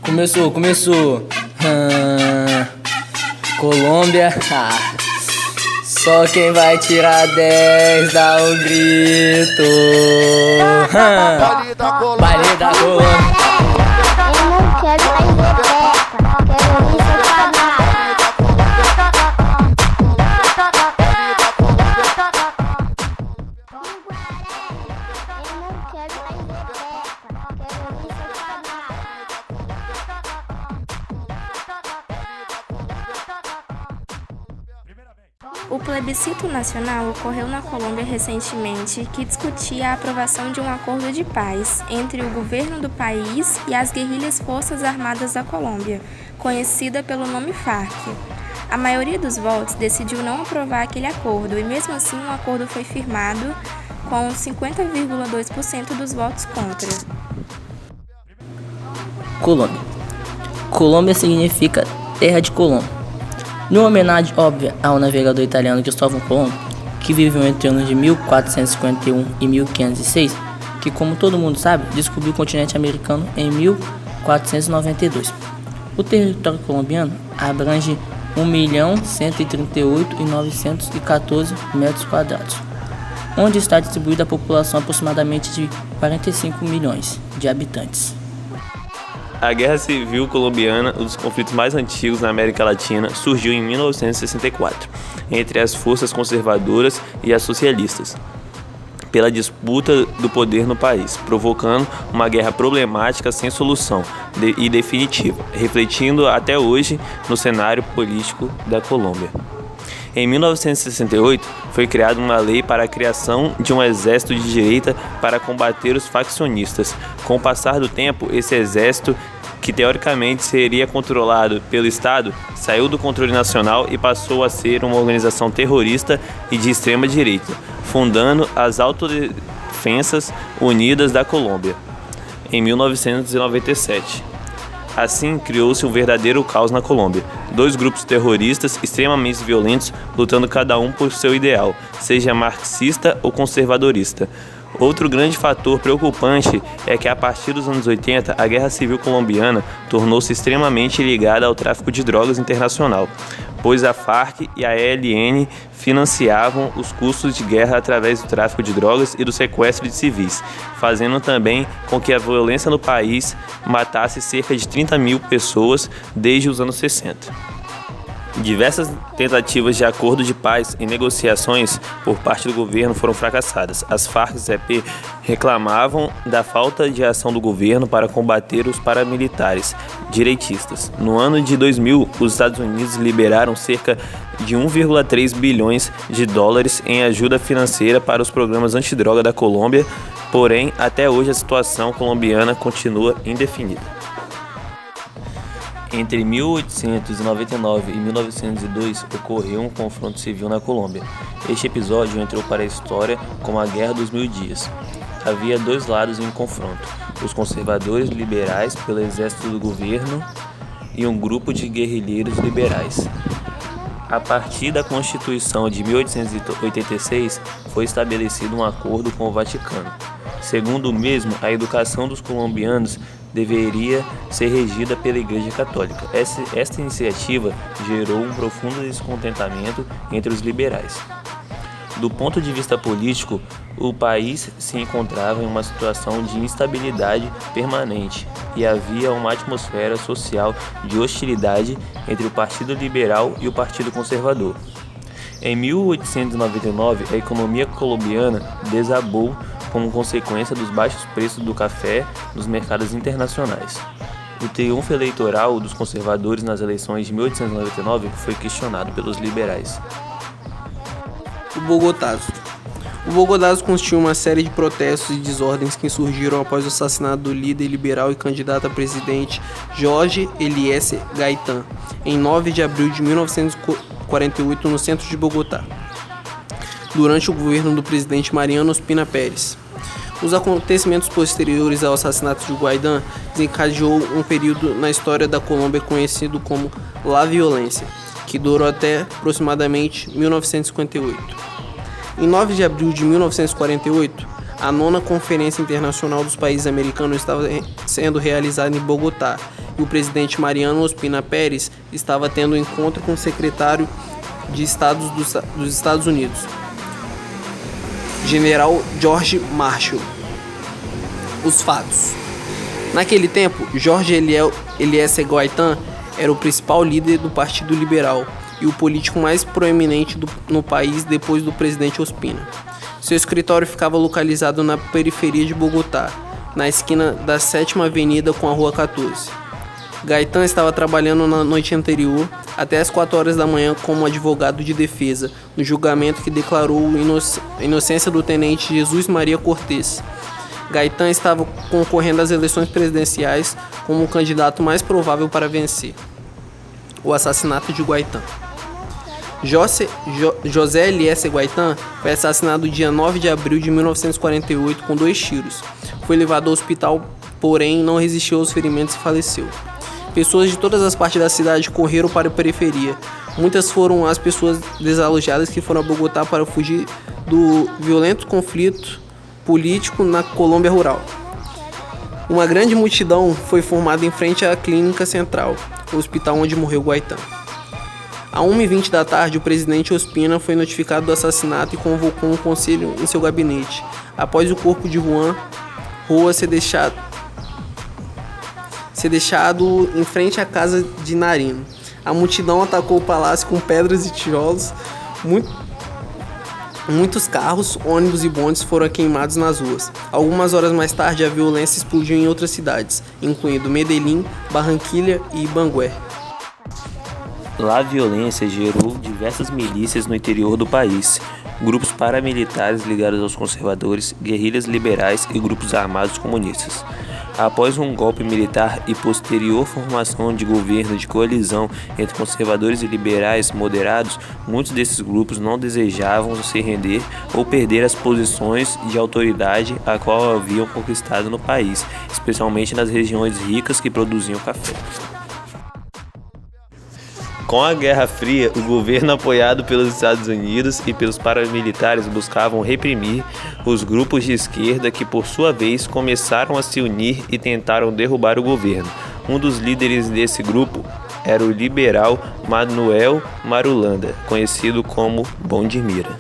Começou. Colômbia. Só quem vai tirar 10 dá um grito. Baile da Colômbia. Eu não quero mais rebeca, quero ir separar. Eu não quero mais rebeca, quero ir separar. O plebiscito nacional ocorreu na Colômbia recentemente, que discutia a aprovação de um acordo de paz entre o governo do país e as guerrilhas Forças Armadas da Colômbia, conhecida pelo nome FARC. A maioria dos votos decidiu não aprovar aquele acordo e, mesmo assim, o acordo foi firmado com 50,2% dos votos contra. Colômbia. Colômbia significa terra de Colombo. Numa homenagem óbvia ao navegador italiano Cristóvão Colombo, que viveu entre anos de 1451 e 1506, que, como todo mundo sabe, descobriu o continente americano em 1492. O território colombiano abrange 1.138.914 metros quadrados, onde está distribuída a população aproximadamente de 45 milhões de habitantes. A Guerra Civil Colombiana, um dos conflitos mais antigos na América Latina, surgiu em 1964, entre as forças conservadoras e as socialistas, pela disputa do poder no país, provocando uma guerra problemática sem solução e definitiva, refletindo até hoje no cenário político da Colômbia. Em 1968, foi criada uma lei para a criação de um exército de direita para combater os faccionistas. Com o passar do tempo, esse exército, que teoricamente seria controlado pelo Estado, saiu do controle nacional e passou a ser uma organização terrorista e de extrema direita, fundando as Autodefensas Unidas da Colômbia, em 1997. Assim, criou-se um verdadeiro caos na Colômbia. Dois grupos terroristas extremamente violentos lutando cada um por seu ideal, seja marxista ou conservadorista. Outro grande fator preocupante é que, a partir dos anos 80, a Guerra Civil Colombiana tornou-se extremamente ligada ao tráfico de drogas internacional, pois a FARC e a ELN financiavam os custos de guerra através do tráfico de drogas e do sequestro de civis, fazendo também com que a violência no país matasse cerca de 30 mil pessoas desde os anos 60. Diversas tentativas de acordo de paz e negociações por parte do governo foram fracassadas. As Farc-EP reclamavam da falta de ação do governo para combater os paramilitares direitistas. No ano de 2000, os Estados Unidos liberaram cerca de 1,3 bilhões de dólares em ajuda financeira para os programas antidroga da Colômbia, porém, até hoje a situação colombiana continua indefinida. Entre 1899 e 1902 ocorreu um confronto civil na Colômbia. Este episódio entrou para a história como a Guerra dos Mil Dias. Havia dois lados em confronto: os conservadores liberais pelo exército do governo e um grupo de guerrilheiros liberais. A partir da Constituição de 1886, foi estabelecido um acordo com o Vaticano. Segundo o mesmo, a educação dos colombianos deveria ser regida pela Igreja Católica. Esta iniciativa gerou um profundo descontentamento entre os liberais. Do ponto de vista político, o país se encontrava em uma situação de instabilidade permanente e havia uma atmosfera social de hostilidade entre o Partido Liberal e o Partido Conservador. Em 1899, a economia colombiana desabou como consequência dos baixos preços do café nos mercados internacionais. O triunfo eleitoral dos conservadores nas eleições de 1899 foi questionado pelos liberais. O Bogotazo. O Bogotazo constituiu uma série de protestos e desordens que surgiram após o assassinato do líder liberal e candidato a presidente Jorge Eliezer Gaitán, em 9 de abril de 1948, no centro de Bogotá, durante o governo do presidente Mariano Ospina Pérez. Os acontecimentos posteriores ao assassinato de Gaitán desencadeou um período na história da Colômbia conhecido como La Violência, que durou até aproximadamente 1958. Em 9 de abril de 1948, A 9ª Conferência Internacional dos Países Americanos estava sendo realizada em Bogotá e o presidente Mariano Ospina Pérez estava tendo um encontro com o secretário de Estado dos Estados Unidos, General George Marshall. Os fatos. Naquele tempo, Jorge Eliezer Gaitán era o principal líder do Partido Liberal e o político mais proeminente no país depois do presidente Ospina. Seu escritório ficava localizado na periferia de Bogotá, na esquina da 7ª Avenida com a Rua 14. Gaitán estava trabalhando na noite anterior, até as 4 horas da manhã, como advogado de defesa, no julgamento que declarou a inocência do tenente Jesus Maria Cortés. Gaitán estava concorrendo às eleições presidenciais como o candidato mais provável para vencer. O assassinato de Gaitán. José Eliezer Gaitán foi assassinado no dia 9 de abril de 1948 com 2 tiros. Foi levado ao hospital, porém não resistiu aos ferimentos e faleceu. Pessoas de todas as partes da cidade correram para a periferia. Muitas foram as pessoas desalojadas que foram a Bogotá para fugir do violento conflito político na Colômbia rural. Uma grande multidão foi formada em frente à Clínica Central, o hospital onde morreu Gaitán. À 1h20 da tarde, o presidente Ospina foi notificado do assassinato e convocou um conselho em seu gabinete, após o corpo de Juan Roa ser deixado em frente à casa de Nariño. A multidão atacou o palácio com pedras e tijolos. Muitos carros, ônibus e bondes foram queimados nas ruas. Algumas horas mais tarde, a violência explodiu em outras cidades, incluindo Medellín, Barranquilla e Bangué. Lá a violência gerou diversas milícias no interior do país, grupos paramilitares ligados aos conservadores, guerrilhas liberais e grupos armados comunistas. Após um golpe militar e posterior formação de governo de coalizão entre conservadores e liberais moderados, muitos desses grupos não desejavam se render ou perder as posições de autoridade a qual haviam conquistado no país, especialmente nas regiões ricas que produziam café. Com a Guerra Fria, o governo apoiado pelos Estados Unidos e pelos paramilitares buscavam reprimir os grupos de esquerda que, por sua vez, começaram a se unir e tentaram derrubar o governo. Um dos líderes desse grupo era o liberal Manuel Marulanda, conhecido como Bom de Mira.